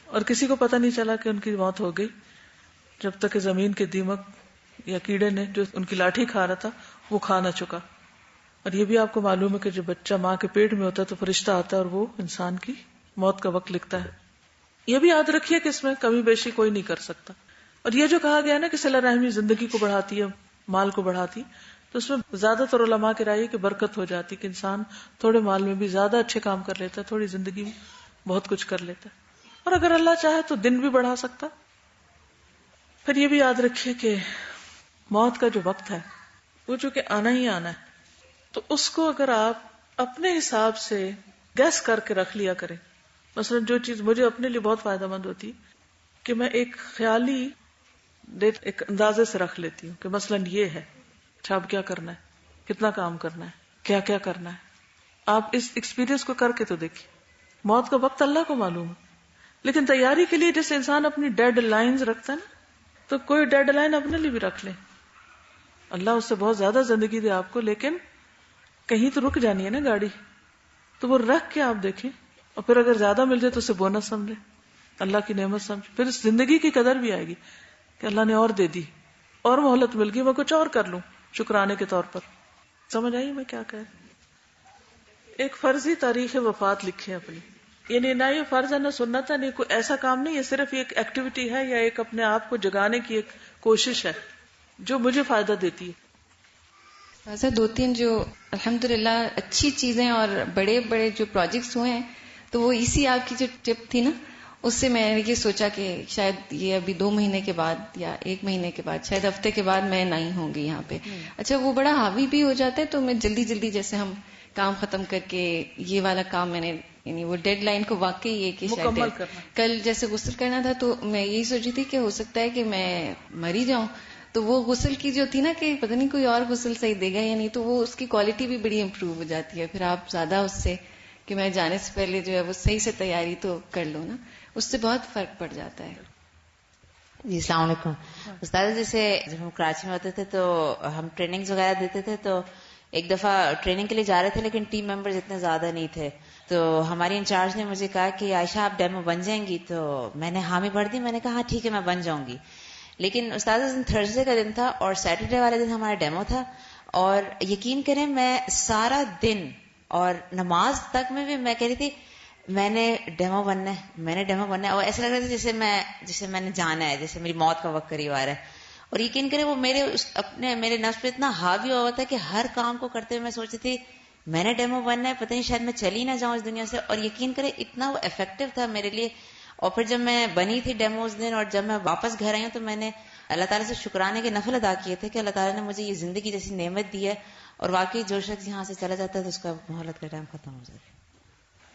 اور کسی کو پتہ نہیں چلا کہ ان کی موت ہو گئی، جب تک کہ زمین کے دیمک یا کیڑے نے جو ان کی لاٹھی کھا رہا تھا وہ کھا نہ چکا. اور یہ بھی آپ کو معلوم ہے کہ جب بچہ ماں کے پیٹ میں ہوتا ہے تو فرشتہ آتا ہے اور وہ انسان کی موت کا وقت لکھتا ہے. یہ بھی یاد رکھیے کہ اس میں کمی بیشی کوئی نہیں کر سکتا. اور یہ جو کہا گیا نا کہ صلہ رحمی زندگی کو بڑھاتی ہے، مال کو بڑھاتی، تو اس میں زیادہ تر علماء کی رائے ہے کہ برکت ہو جاتی، کہ انسان تھوڑے مال میں بھی زیادہ اچھے کام کر لیتا ہے، تھوڑی زندگی میں بہت کچھ کر لیتا ہے، اور اگر اللہ چاہے تو دن بھی بڑھا سکتا. پھر یہ بھی یاد رکھیے کہ موت کا جو وقت ہے وہ چونکہ آنا ہی آنا ہے، تو اس کو اگر آپ اپنے حساب سے گیس کر کے رکھ لیا کریں. مثلا جو چیز مجھے اپنے لیے بہت فائدہ مند ہوتی کہ میں ایک خیالی ڈیٹ ایک اندازے سے رکھ لیتی ہوں کہ مثلا یہ ہے، اچھا اب کیا کرنا ہے، کتنا کام کرنا ہے، کیا کیا کرنا ہے. آپ اس ایکسپیرینس کو کر کے تو دیکھیے. موت کا وقت اللہ کو معلوم ہے، لیکن تیاری کے لیے جیسے انسان اپنی ڈیڈ لائنز رکھتا ہے نا، تو کوئی ڈیڈ لائن اپنے لیے بھی رکھ لیں. اللہ اس سے بہت زیادہ زندگی دے آپ کو، لیکن کہیں تو رک جانی ہے نا گاڑی، تو وہ رکھ کے آپ دیکھیں، اور پھر اگر زیادہ مل جائے تو اسے بونس سمجھے، اللہ کی نعمت سمجھے. پھر اس زندگی کی قدر بھی آئے گی کہ اللہ نے اور دے دی، اور مہلت مل گئی، میں کچھ اور کر لوں شکرانے کے طور پر. سمجھ آئی میں کیا کہہ رہی؟ ایک فرضی تاریخ وفات لکھے اپنی، یعنی نہ یہ فرض ہے نہ سنت ہے، نہیں کوئی ایسا کام نہیں، یہ صرف ایک ایکٹیویٹی ہے یا ایک اپنے آپ کو جگانے کی ایک کوشش ہے جو مجھے فائدہ دیتی ہے. ایسا 2-3 جو الحمدللہ اچھی چیزیں اور بڑے بڑے جو پروجیکٹس ہوئے ہیں، تو وہ اسی آپ کی جو ٹپ تھی نا، اس سے میں نے یہ سوچا کہ شاید یہ ابھی 2 مہینے کے بعد یا 1 مہینے کے بعد، شاید ہفتے کے بعد میں نہیں ہوں گی یہاں پہ. اچھا وہ بڑا حاوی بھی ہو جاتا ہے، تو میں جلدی جلدی جیسے ہم کام ختم کر کے یہ والا کام میں نے یعنی وہ ڈیڈ لائن کو واقعی یہ کہ مکمل شاید کرنا. کل جیسے غسل کرنا تھا، تو میں یہی سوچی تھی کہ ہو سکتا ہے کہ میں مر ہی جاؤں. تو وہ غسل کی جو تھی نا کہ پتہ نہیں کوئی اور غسل صحیح دے گا یا نہیں، تو وہ اس کی کوالٹی بھی بڑی امپروو ہو جاتی ہے. پھر آپ زیادہ اس سے کہ میں جانے سے پہلے جو ہے وہ صحیح سے تیاری تو کر لوں نا، اس سے بہت فرق پڑ جاتا ہے. جی السلام علیکم استاد. جیسے جب ہم کراچی میں ہوتے تھے تو ہم ٹریننگز وغیرہ دیتے تھے، تو ایک دفعہ ٹریننگ کے لیے جا رہے تھے لیکن ٹیم ممبرز اتنے زیادہ نہیں تھے، تو ہماری انچارج نے مجھے کہا کہ عائشہ آپ ڈیمو بن جائیں گی، تو میں نے حامی بھر دی. میں نے کہا ہاں ٹھیک ہے میں بن جاؤں گی. لیکن استاد اس دن تھرسڈے کا دن تھا اور سیٹرڈے والے دن ہمارا ڈیمو تھا، اور یقین کریں میں سارا دن اور نماز تک میں بھی میں کہہ رہی تھی میں نے ڈیمو بننا ہے، میں نے ڈیمو بننا ہے، اور ایسا لگ رہا تھا جیسے میں نے جانا ہے، جیسے میری موت کا وقت قریب آ رہا ہے. اور یقین کریں وہ میرے نفس پہ اتنا حاوی ہوا تھا کہ ہر کام کو کرتے ہوئے میں سوچتی تھی میں نے ڈیمو بننا ہے، پتہ نہیں شاید میں چلی نہ جاؤں اس دنیا سے. اور یقین کریں اتنا وہ افیکٹو تھا میرے لیے. اور پھر جب میں بنی تھی ڈیمو اس دن، اور جب میں واپس گھر آئی ہوں، تو میں نے اللہ تعالیٰ سے شکرانے کے نفل ادا کیے تھے کہ اللہ تعالیٰ نے مجھے یہ زندگی جیسی نعمت دی ہے، اور واقعی جو شخص یہاں سے چلا جاتا ہے تو اس کا مہلت کا ٹائم ختم ہو جاتا ہے.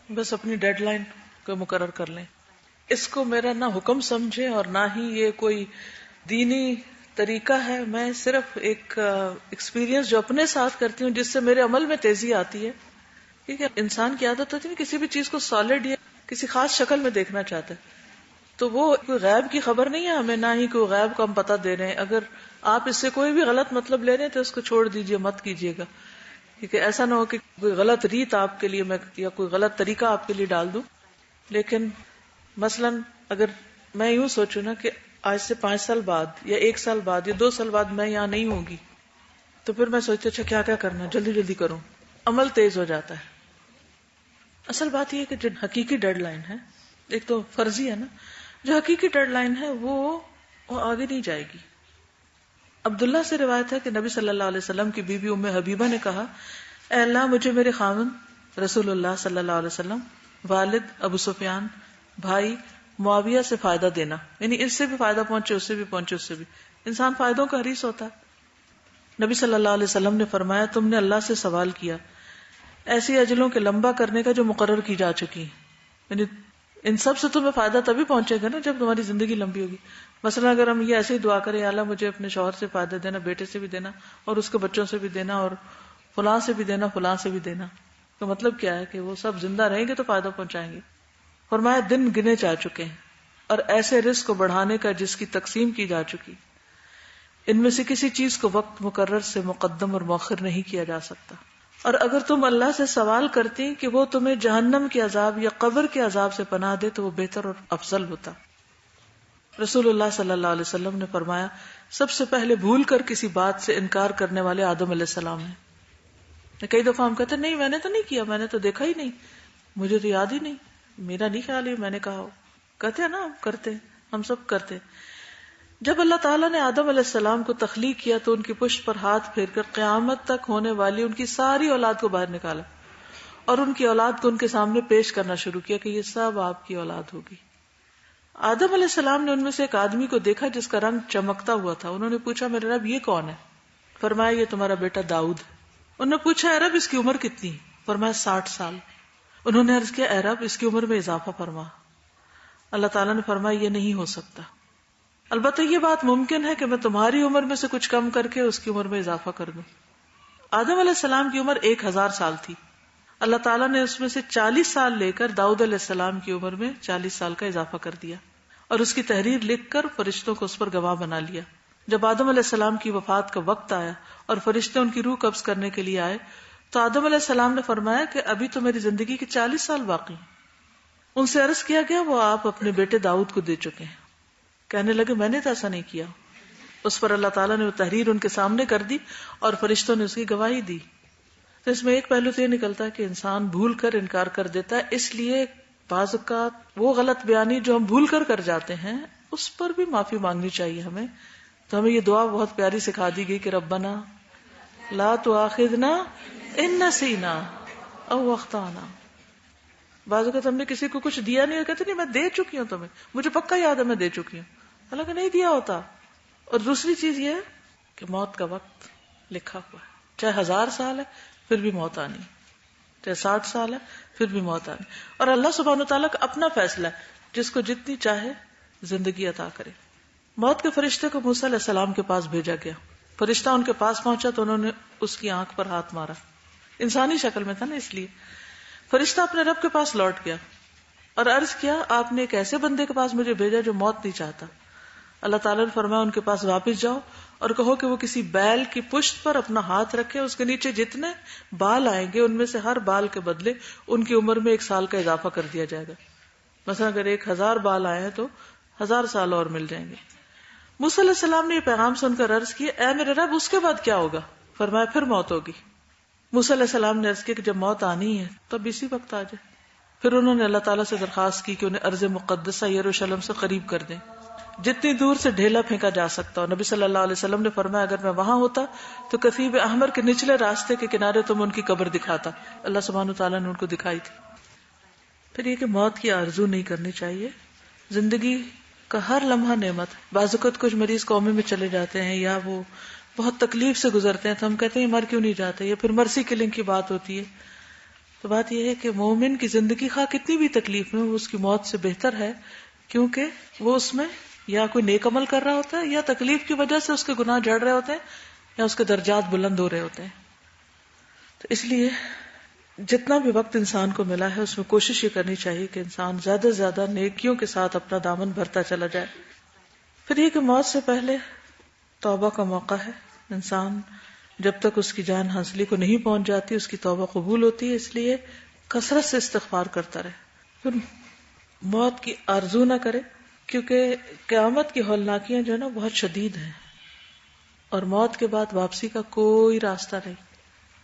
بس اپنی ڈیڈ لائن کو مقرر کر لیں. اس کو میرا نہ حکم سمجھے اور نہ ہی یہ کوئی دینی طریقہ ہے، میں صرف ایک ایکسپیرینس جو اپنے ساتھ کرتی ہوں جس سے میرے عمل میں تیزی آتی ہے. کیونکہ انسان کی عادت ہوتی ہے کسی بھی چیز کو سالڈ یا کسی خاص شکل میں دیکھنا چاہتا ہے، تو وہ کوئی غیب کی خبر نہیں ہے ہمیں، نہ ہی کوئی غیب کو ہم پتہ دے رہے ہیں. اگر آپ اس سے کوئی بھی غلط مطلب لے رہے ہیں تو اس کو چھوڑ دیجئے، مت کیجیے گا، کیونکہ ایسا نہ ہو کہ کوئی غلط ریت آپ کے لیے میں یا کوئی غلط طریقہ آپ کے لیے ڈال دوں. لیکن مثلاً اگر میں یوں سوچوں نا کہ آج سے 5 سال بعد یا 1 سال بعد یا 2 سال بعد میں یہاں نہیں ہوں گی، تو پھر میں سوچتی اچھا کیا کیا کرنا ہے، جلدی جلدی کروں، عمل تیز ہو جاتا ہے. اصل بات یہ ہے کہ جو حقیقی ڈیڈ لائن ہے، ایک تو فرضی ہے نا، جو حقیقی ڈیڈ لائن ہے وہ آگے نہیں جائے گی. عبداللہ سے روایت ہے کہ نبی صلی اللہ علیہ وسلم کی بیوی ام حبیبہ نے کہا اے اللہ مجھے میرے خاوند رسول اللہ صلی اللہ علیہ وسلم، والد ابو سفیان، بھائی معاویہ سے فائدہ دینا، یعنی اس سے بھی فائدہ پہنچے، اس سے بھی پہنچے، اس سے بھی. انسان فائدوں کا حریص ہوتا ہے. نبی صلی اللہ علیہ وسلم نے فرمایا تم نے اللہ سے سوال کیا ایسی اجلوں کے لمبا کرنے کا جو مقرر کی جا چکی ہیں، یعنی ان سب سے تمہیں فائدہ تبھی پہنچے گا نا جب تمہاری زندگی لمبی ہوگی. مثلا اگر ہم یہ ایسے ہی دعا کریں اللہ مجھے اپنے شوہر سے فائدہ دینا، بیٹے سے بھی دینا اور اس کے بچوں سے بھی دینا اور فلاں سے بھی دینا، فلاں سے بھی دینا، تو مطلب کیا ہے کہ وہ سب زندہ رہیں گے تو فائدہ پہنچائیں گے. فرمایا دن گنے جا چکے ہیں. اور ایسے رزق کو بڑھانے کا جس کی تقسیم کی جا چکی. ان میں سے کسی چیز کو وقت مقرر سے مقدم اور مؤخر نہیں کیا جا سکتا. اور اگر تم اللہ سے سوال کرتی کہ وہ تمہیں جہنم کے عذاب یا قبر کے عذاب سے پناہ دے تو وہ بہتر اور افضل ہوتا. رسول اللہ صلی اللہ علیہ وسلم نے فرمایا سب سے پہلے بھول کر کسی بات سے انکار کرنے والے آدم علیہ السلام ہیں. کئی دفعہ ہم کہتے ہیں نہیں میں نے تو نہیں کیا, میں نے تو دیکھا ہی نہیں, مجھے تو یاد ہی نہیں, میرا نہیں خیال ہے میں نے کہا ہو. کہتے ہیں نا ہم کرتے ہیں, ہم سب کرتے ہیں. جب اللہ تعالیٰ نے آدم علیہ السلام کو تخلیق کیا تو ان کی پشت پر ہاتھ پھیر کر قیامت تک ہونے والی ان کی ساری اولاد کو باہر نکالا اور ان کی اولاد کو ان کے سامنے پیش کرنا شروع کیا کہ یہ سب آپ کی اولاد ہوگی. آدم علیہ السلام نے ان میں سے ایک آدمی کو دیکھا جس کا رنگ چمکتا ہوا تھا. انہوں نے پوچھا میرے رب یہ کون ہے؟ فرمایا یہ تمہارا بیٹا داؤد ہے. انہوں نے پوچھا اے رب اس کی عمر کتنی؟ فرمایا 60 سال. انہوں نے عرض کیا اے رب اس کی عمر میں اضافہ فرما. اللہ تعالیٰ نے فرمایا یہ نہیں ہو سکتا, البتہ یہ بات ممکن ہے کہ میں تمہاری عمر میں سے کچھ کم کر کے اس کی عمر میں اضافہ کر دوں. آدم علیہ السلام کی عمر 1000 سال تھی. اللہ تعالیٰ نے اس میں سے 40 سال لے کر داؤد علیہ السلام کی عمر میں 40 سال کا اضافہ کر دیا اور اس کی تحریر لکھ کر فرشتوں کو اس پر گواہ بنا لیا. جب آدم علیہ السلام کی وفات کا وقت آیا اور فرشتے ان کی روح قبض کرنے کے لیے آئے تو آدم علیہ السلام نے فرمایا کہ ابھی تو میری زندگی کے 40 سال باقی ہیں. ان سے عرض کیا گیا وہ آپ اپنے بیٹے داؤد کو دے چکے ہیں. کہنے لگے میں نے تو ایسا نہیں کیا. اس پر اللہ تعالیٰ نے وہ تحریر ان کے سامنے کر دی اور فرشتوں نے اس کی گواہی دی. تو اس میں ایک پہلو تو یہ نکلتا ہے کہ انسان بھول کر انکار کر دیتا ہے, اس لیے بعض اوقات وہ غلط بیانی جو ہم بھول کر جاتے ہیں اس پر بھی معافی مانگنی چاہیے ہمیں. تو ہمیں یہ دعا بہت پیاری سکھا دی گئی کہ ربنا لا تؤاخذنا ان نسینا او اخطانا. بعض اوقات ہم نے کسی کو کچھ دیا نہیں اور کہتے نہیں میں دے چکی ہوں تمہیں, مجھے پکا یاد ہے میں دے چکی ہوں, حالانکہ نہیں دیا ہوتا. اور دوسری چیز یہ ہے کہ موت کا وقت لکھا ہوا ہے, چاہے 1000 سال ہے پھر بھی موت آنی, چاہے 60 سال ہے پھر بھی موت آنی. اور اللہ سبحانہ وتعالیٰ کا اپنا فیصلہ ہے, جس کو جتنی چاہے زندگی عطا کرے. موت کے فرشتے کو موسیٰ علیہ السلام کے پاس بھیجا گیا. فرشتہ ان کے پاس پہنچا تو انہوں نے اس کی آنکھ پر ہاتھ مارا, انسانی شکل میں تھا نا اس لیے. فرشتہ اپنے رب کے پاس لوٹ گیا اور عرض کیا آپ نے ایک ایسے بندے کے پاس مجھے بھیجا جو موت نہیں چاہتا. اللہ تعالیٰ نے فرمایا ان کے پاس واپس جاؤ اور کہو کہ وہ کسی بیل کی پشت پر اپنا ہاتھ رکھے, اس کے نیچے جتنے بال آئیں گے ان میں سے ہر بال کے بدلے ان کی عمر میں 1 سال کا اضافہ کر دیا جائے گا. مثلا اگر 1000 بال آئے ہیں تو 1000 سال اور مل جائیں گے. موسیٰ علیہ السلام نے یہ پیغام سن کر عرض کیا اے میرے رب اس کے بعد کیا ہوگا؟ فرمایا پھر موت ہوگی. موسیٰ علیہ السلام نے عرض کیا کہ جب موت آنی ہے تب اسی وقت آ جائے. پھر انہوں نے اللہ تعالیٰ سے درخواست کی کہ انہیں ارض مقدسہ یروشلم سے قریب کر دیں, جتنی دور سے ڈھیلا پھینکا جا سکتا ہو. نبی صلی اللہ علیہ وسلم نے فرمایا اگر میں وہاں ہوتا تو کثیب احمر کے نچلے راستے کے کنارے تم ان کی قبر دکھاتا. اللہ سبحانہ تعالیٰ نے ان کو دکھائی تھی. پھر یہ کہ موت کی آرزو نہیں کرنی چاہیے. زندگی کا ہر لمحہ نعمت. بعض اوقات کچھ مریض قومی میں چلے جاتے ہیں یا وہ بہت تکلیف سے گزرتے ہیں تو ہم کہتے ہیں مر کیوں نہیں جاتے, یا پھر مرسی کلنگ کی بات ہوتی ہے. تو بات یہ ہے کہ مومن کی زندگی خواہ کتنی بھی تکلیف میں وہ اس کی موت سے بہتر ہے, کیونکہ وہ اس میں یا کوئی نیک عمل کر رہا ہوتا ہے یا تکلیف کی وجہ سے اس کے گناہ جڑ رہے ہوتے ہیں یا اس کے درجات بلند ہو رہے ہوتے ہیں. تو اس لیے جتنا بھی وقت انسان کو ملا ہے اس میں کوشش یہ کرنی چاہیے کہ انسان زیادہ سے زیادہ نیکیوں کے ساتھ اپنا دامن بھرتا چلا جائے. پھر یہ کہ موت سے پہلے توبہ کا موقع ہے. انسان جب تک اس کی جان ہنسلی کو نہیں پہنچ جاتی اس کی توبہ قبول ہوتی ہے, اس لیے کثرت سے استغفار کرتا رہے. پھر موت کی آرزو نہ کرے, کیونکہ قیامت کی ہولناکیاں جو ہے نا بہت شدید ہیں اور موت کے بعد واپسی کا کوئی راستہ نہیں.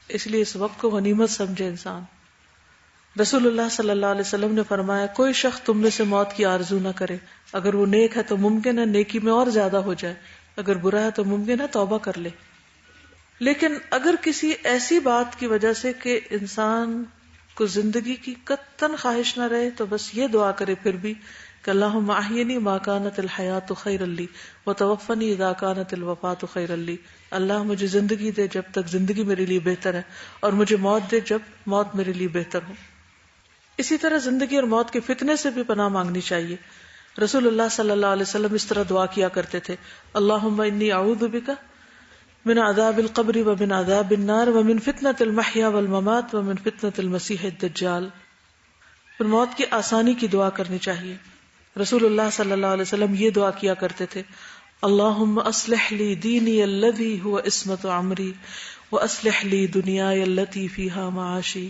اس لیے اس وقت کو غنیمت سمجھے انسان. رسول اللہ صلی اللہ علیہ وسلم نے فرمایا کوئی شخص تم میں سے موت کی آرزو نہ کرے. اگر وہ نیک ہے تو ممکن ہے نیکی میں اور زیادہ ہو جائے, اگر برا ہے تو ممکن ہے توبہ کر لے. لیکن اگر کسی ایسی بات کی وجہ سے کہ انسان کو زندگی کی قطعاً خواہش نہ رہے تو بس یہ دعا کرے پھر بھی کہ اللہم احینی ما کانت الحیات خیر لی وتوفنی اذا کانت الوفات خیر لی. اللہ مجھے زندگی دے جب تک زندگی میرے لیے بہتر ہے, اور مجھے موت دے جب موت میرے لیے بہتر ہو. اسی طرح زندگی اور موت کے فتنے سے بھی پناہ مانگنی چاہیے. رسول اللہ صلی اللہ علیہ وسلم اس طرح دعا کیا کرتے تھے, اللہم انی اعوذ بک من عذاب القبر ومن عذاب النار ومن فتنة المحیا والممات ومن فتنة المسیح الدجال. پھر موت کی آسانی کی دعا کرنی چاہیے. رسول اللہ صلی اللہ علیہ وسلم یہ دعا کیا کرتے تھے، اللہم اصلح لی دینی الذی هو عصمت عمری واصلح لی دنیای التی فیہا معاشی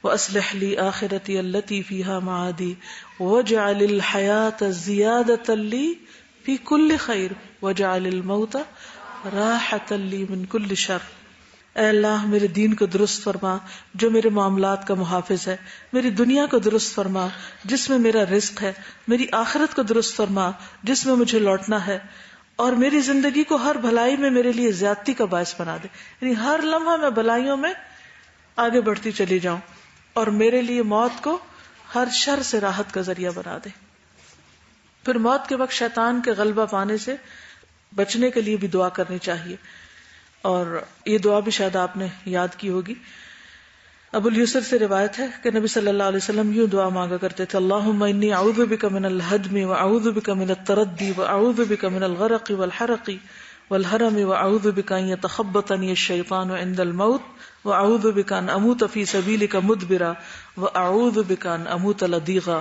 واصلح لی آخرتی التی فیہا معادی واجعل الحیاۃ زیادۃ لی فی کل خیر واجعل الموت راحۃ لی من کل شر۔ اے اللہ میرے دین کو درست فرما جو میرے معاملات کا محافظ ہے، میری دنیا کو درست فرما جس میں میرا رزق ہے، میری آخرت کو درست فرما جس میں مجھے لوٹنا ہے، اور میری زندگی کو ہر بھلائی میں میرے لیے زیادتی کا باعث بنا دے، یعنی ہر لمحہ میں بھلائیوں میں آگے بڑھتی چلی جاؤں، اور میرے لیے موت کو ہر شر سے راحت کا ذریعہ بنا دے۔ پھر موت کے وقت شیطان کے غلبہ پانے سے بچنے کے لیے بھی دعا کرنی چاہیے، اور یہ دعا بھی شاید آپ نے یاد کی ہوگی۔ ابو الیسر سے روایت ہے کہ نبی صلی اللہ علیہ وسلم یوں دعا مانگا کرتے تھے، اللہم انی اعوذ بک من الہدم واعوذ بک من التردی واعوذ بک من الغرق والحرق والحرم واعوذ بک ان یتخبطنی الشیطان عند الموت واعوذ بک ان اموت فی سبیلک مدبرا واعوذ بک ان اموت لدیغا۔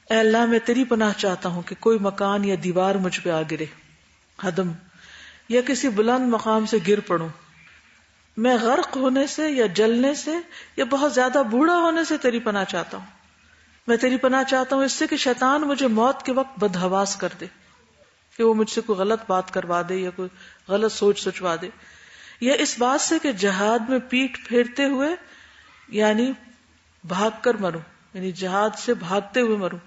اے اللہ میں تیری پناہ چاہتا ہوں کہ کوئی مکان یا دیوار مجھ پہ آ گرے، ہدم، یا کسی بلند مقام سے گر پڑوں، میں غرق ہونے سے یا جلنے سے یا بہت زیادہ بوڑھا ہونے سے تیری پناہ چاہتا ہوں۔ میں تیری پناہ چاہتا ہوں اس سے کہ شیطان مجھے موت کے وقت بدحواس کر دے، کہ وہ مجھ سے کوئی غلط بات کروا دے یا کوئی غلط سوچ سوچوا دے، یا اس بات سے کہ جہاد میں پیٹھ پھیرتے ہوئے یعنی بھاگ کر مروں، یعنی جہاد سے بھاگتے ہوئے مروں،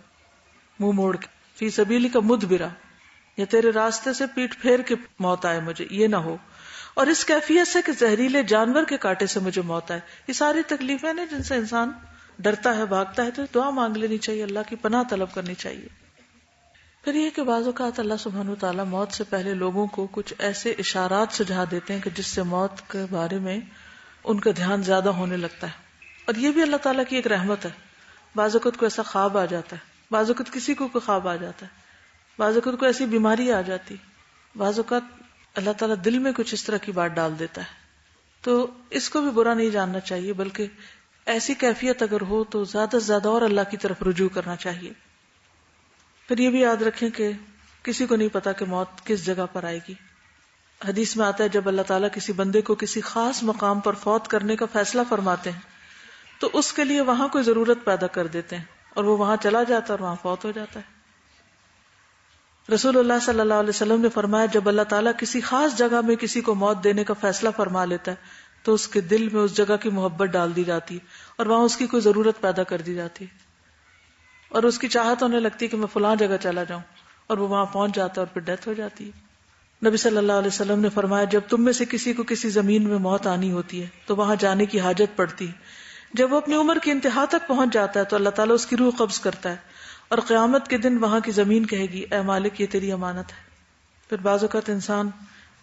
منہ موڑ کے، فی سبیلی کا مدبرا، یا تیرے راستے سے پیٹ پھیر کے موت آئے مجھے، یہ نہ ہو۔ اور اس کیفیت سے کہ زہریلے جانور کے کاٹے سے مجھے موت آئے۔ یہ ساری تکلیفیں ہیں جن سے انسان ڈرتا ہے، بھاگتا ہے، تو دعا مانگ لینی چاہیے، اللہ کی پناہ طلب کرنی چاہیے۔ پھر یہ کہ بعض اوقات اللہ سبحانہ وتعالیٰ موت سے پہلے لوگوں کو کچھ ایسے اشارات سجھا دیتے ہیں کہ جس سے موت کے بارے میں ان کا دھیان زیادہ ہونے لگتا ہے، اور یہ بھی اللہ تعالیٰ کی ایک رحمت ہے۔ بعض اوقات کو ایسا خواب آ جاتا ہے، بعض اوقات کسی کو کوئی خواب آ جاتا ہے، بعض اوقات کو ایسی بیماری آ جاتی، بعض اوقات اللہ تعالیٰ دل میں کچھ اس طرح کی بات ڈال دیتا ہے، تو اس کو بھی برا نہیں جاننا چاہیے، بلکہ ایسی کیفیت اگر ہو تو زیادہ سے زیادہ اور اللہ کی طرف رجوع کرنا چاہیے۔ پھر یہ بھی یاد رکھیں کہ کسی کو نہیں پتا کہ موت کس جگہ پر آئے گی۔ حدیث میں آتا ہے جب اللہ تعالیٰ کسی بندے کو کسی خاص مقام پر فوت کرنے کا فیصلہ فرماتے ہیں تو اس کے لیے وہاں کوئی ضرورت پیدا کر دیتے ہیں، اور وہ وہاں چلا جاتا ہے اور وہاں فوت ہو جاتا ہے۔ رسول اللہ صلی اللہ علیہ وسلم نے فرمایا جب اللہ تعالیٰ کسی خاص جگہ میں کسی کو موت دینے کا فیصلہ فرما لیتا ہے تو اس کے دل میں اس جگہ کی محبت ڈال دی جاتی ہے، اور وہاں اس کی کوئی ضرورت پیدا کر دی جاتی ہے، اور اس کی چاہت ہونے لگتی ہے کہ میں فلاں جگہ چلا جاؤں، اور وہ وہاں پہنچ جاتا ہے اور پھر ڈیتھ ہو جاتی ہے۔ نبی صلی اللہ علیہ وسلم نے فرمایا جب تم میں سے کسی کو کسی زمین میں موت آنی ہوتی ہے تو وہاں جانے کی حاجت پڑتی ہے، جب وہ اپنی عمر کی انتہا تک پہنچ جاتا ہے تو اللہ تعالیٰ اس کی روح قبض کرتا ہے، اور قیامت کے دن وہاں کی زمین کہے گی اے مالک یہ تیری امانت ہے۔ پھر بعض اوقات انسان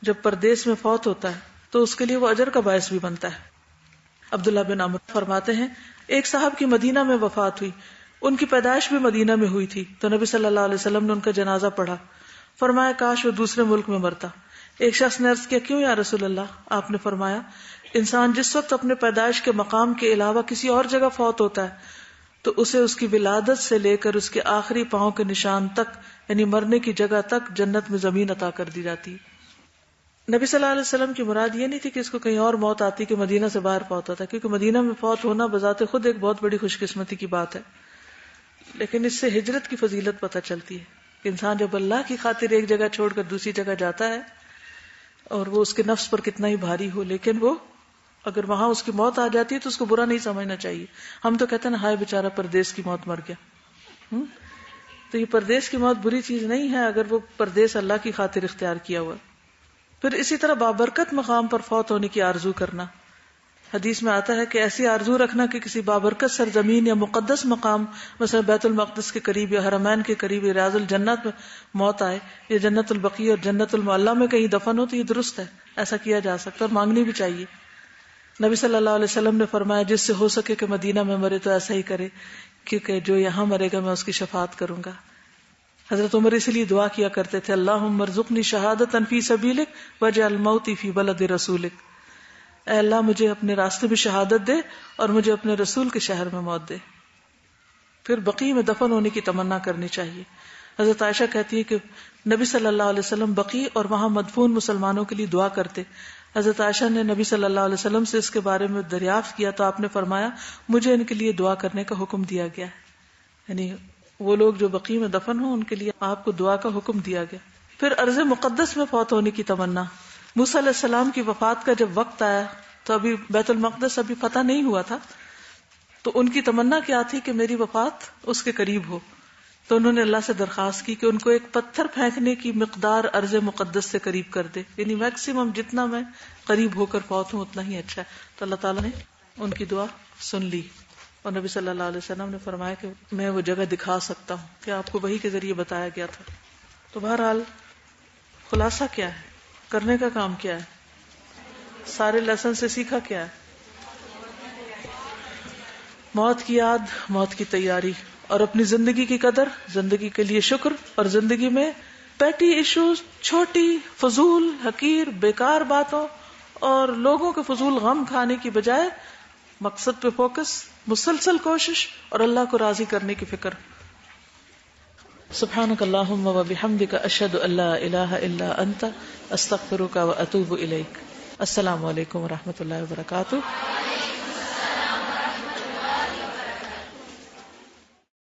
جب پردیس میں فوت ہوتا ہے تو اس کے لیے وہ اجر کا باعث بھی بنتا ہے۔ عبداللہ بن عمرو فرماتے ہیں ایک صاحب کی مدینہ میں وفات ہوئی، ان کی پیدائش بھی مدینہ میں ہوئی تھی، تو نبی صلی اللہ علیہ وسلم نے ان کا جنازہ پڑھا، فرمایا کاش وہ دوسرے ملک میں مرتا۔ ایک شخص نے عرض کیا کیوں یا رسول اللہ؟ آپ نے فرمایا انسان جس وقت اپنے پیدائش کے مقام کے علاوہ کسی اور جگہ فوت ہوتا ہے تو اسے اس کی ولادت سے لے کر اس کے آخری پاؤں کے نشان تک یعنی مرنے کی جگہ تک جنت میں زمین عطا کر دی جاتی۔ نبی صلی اللہ علیہ وسلم کی مراد یہ نہیں تھی کہ اس کو کہیں اور موت آتی کہ مدینہ سے باہر فوت ہوتا، کیونکہ مدینہ میں فوت ہونا بذات خود ایک بہت بڑی خوش قسمتی کی بات ہے، لیکن اس سے ہجرت کی فضیلت پتہ چلتی ہے کہ انسان جب اللہ کی خاطر ایک جگہ چھوڑ کر دوسری جگہ جاتا ہے اور وہ اس کے نفس پر کتنا ہی بھاری ہو، لیکن وہ اگر وہاں اس کی موت آ جاتی ہے تو اس کو برا نہیں سمجھنا چاہیے۔ ہم تو کہتے ہیں نا ہائے بیچارہ پردیس کی موت مر گیا، تو یہ پردیس کی موت بری چیز نہیں ہے اگر وہ پردیس اللہ کی خاطر اختیار کیا ہوا۔ پھر اسی طرح بابرکت مقام پر فوت ہونے کی آرزو کرنا، حدیث میں آتا ہے کہ ایسی آرزو رکھنا کہ کسی بابرکت سرزمین یا مقدس مقام مثلا بیت المقدس کے قریب یا حرمین کے قریب یا ریاض الجنت میں موت آئے، یا جنت البقیع اور جنت المعلا میں کہیں دفن ہو، تو یہ درست ہے، ایسا کیا جا سکتا ہے اور مانگنی بھی چاہیے۔ نبی صلی اللہ علیہ وسلم نے فرمایا جس سے ہو سکے کہ مدینہ میں مرے تو ایسا ہی کرے، کیونکہ جو یہاں مرے گا میں اس کی شفاعت کروں گا۔ حضرت عمر اسی لیے دعا کیا کرتے تھے اللہم ارزقنی شہادتا فی سبیلک واجعل موتی فی بلد رسولک، اے اللہ مجھے اپنے راستے میں شہادت دے اور مجھے اپنے رسول کے شہر میں موت دے۔ پھر بقیع میں دفن ہونے کی تمنا کرنی چاہیے. حضرت عائشہ کہتی ہے کہ نبی صلی اللہ علیہ وسلم بقیع اور وہاں مدفون مسلمانوں کے لیے دعا کرتے. حضرت عائشہ نے نبی صلی اللہ علیہ وسلم سے اس کے بارے میں دریافت کیا تو آپ نے فرمایا مجھے ان کے لیے دعا کرنے کا حکم دیا گیا ہے. یعنی وہ لوگ جو بقیع میں دفن ہوں ان کے لیے آپ کو دعا کا حکم دیا گیا. پھر ارض مقدس میں فوت ہونے کی تمنا. موسیٰ علیہ السلام کی وفات کا جب وقت آیا تو ابھی بیت المقدس ابھی فتح نہیں ہوا تھا، تو ان کی تمنا کیا تھی کہ میری وفات اس کے قریب ہو. تو انہوں نے اللہ سے درخواست کی کہ ان کو ایک پتھر پھینکنے کی مقدار ارض مقدس سے قریب کر دے، یعنی میکسیمم جتنا میں قریب ہو کر فوت ہوں اتنا ہی اچھا ہے. تو اللہ تعالیٰ نے ان کی دعا سن لی اور نبی صلی اللہ علیہ وسلم نے فرمایا کہ میں وہ جگہ دکھا سکتا ہوں کہ آپ کو وحی کے ذریعے بتایا گیا تھا. تو بہرحال خلاصہ کیا ہے، کرنے کا کام کیا ہے، سارے لیسن سے سیکھا کیا ہے؟ موت کی یاد، موت کی تیاری، اور اپنی زندگی کی قدر، زندگی کے لیے شکر، اور زندگی میں پیٹی ایشوز، چھوٹی فضول حقیر بیکار باتوں اور لوگوں کے فضول غم کھانے کی بجائے مقصد پہ فوکس، مسلسل کوشش اور اللہ کو راضی کرنے کی فکر. سبحانک اللہم و بحمدک اشہد ان لا الہ الا انت استغفرک و اتوب الیک. السلام علیکم و رحمۃ اللہ وبرکاتہ.